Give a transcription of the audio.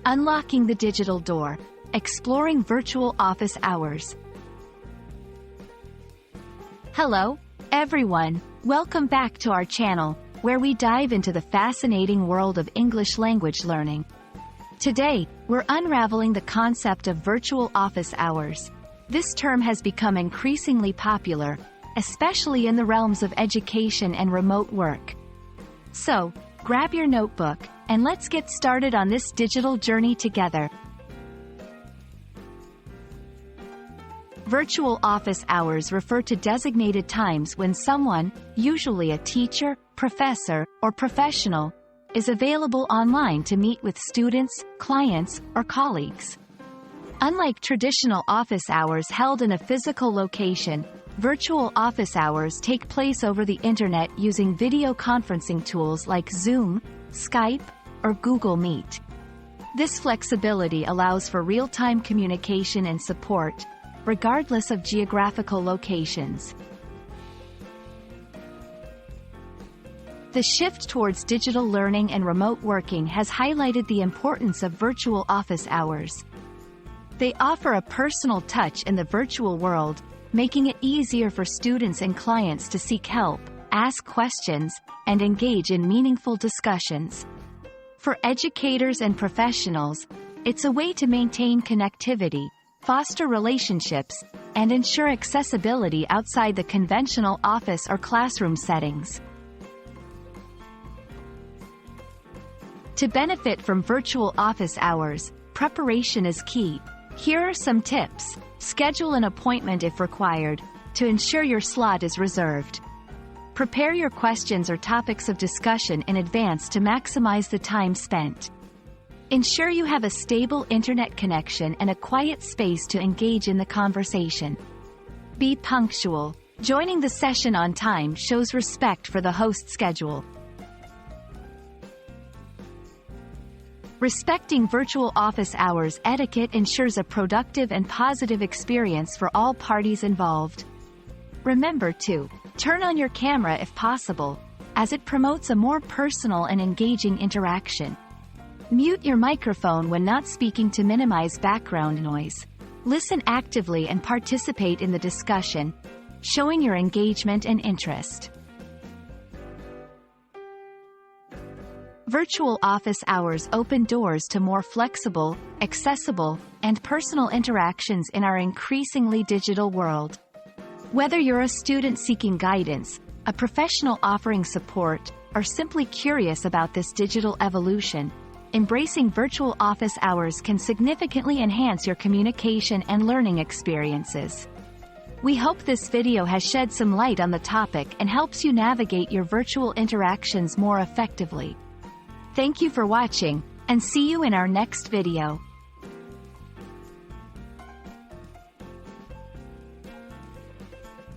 Unlocking the digital door, exploring virtual office hours. Hello, everyone. Welcome back to our channel, where we dive into the fascinating world of English language learning. Today, we're unraveling the concept of virtual office hours. This term has become increasingly popular, especially in the realms of education and remote work. So, grab your notebook, and let's get started on this digital journey together. Virtual office hours refer to designated times when someone, usually a teacher, professor, or professional, is available online to meet with students, clients, or colleagues. Unlike traditional office hours held in a physical location, virtual office hours take place over the internet using video conferencing tools like Zoom, Skype, or Google Meet. This flexibility allows for real-time communication and support, regardless of geographical locations. The shift towards digital learning and remote working has highlighted the importance of virtual office hours. They offer a personal touch in the virtual world, making it easier for students and clients to seek help, ask questions, and engage in meaningful discussions. For educators and professionals, it's a way to maintain connectivity, foster relationships, and ensure accessibility outside the conventional office or classroom settings. To benefit from virtual office hours, preparation is key. Here are some tips. Schedule an appointment if required, to ensure your slot is reserved. Prepare your questions or topics of discussion in advance to maximize the time spent. Ensure you have a stable internet connection and a quiet space to engage in the conversation. Be punctual. Joining the session on time shows respect for the host's schedule. Respecting virtual office hours etiquette ensures a productive and positive experience for all parties involved. Remember to turn on your camera if possible, as it promotes a more personal and engaging interaction. Mute your microphone when not speaking to minimize background noise. Listen actively and participate in the discussion, showing your engagement and interest. Virtual office hours open doors to more flexible, accessible, and personal interactions in our increasingly digital world. Whether you're a student seeking guidance, a professional offering support, or simply curious about this digital evolution, embracing virtual office hours can significantly enhance your communication and learning experiences. We hope this video has shed some light on the topic and helps you navigate your virtual interactions more effectively. Thank you for watching, and see you in our next video.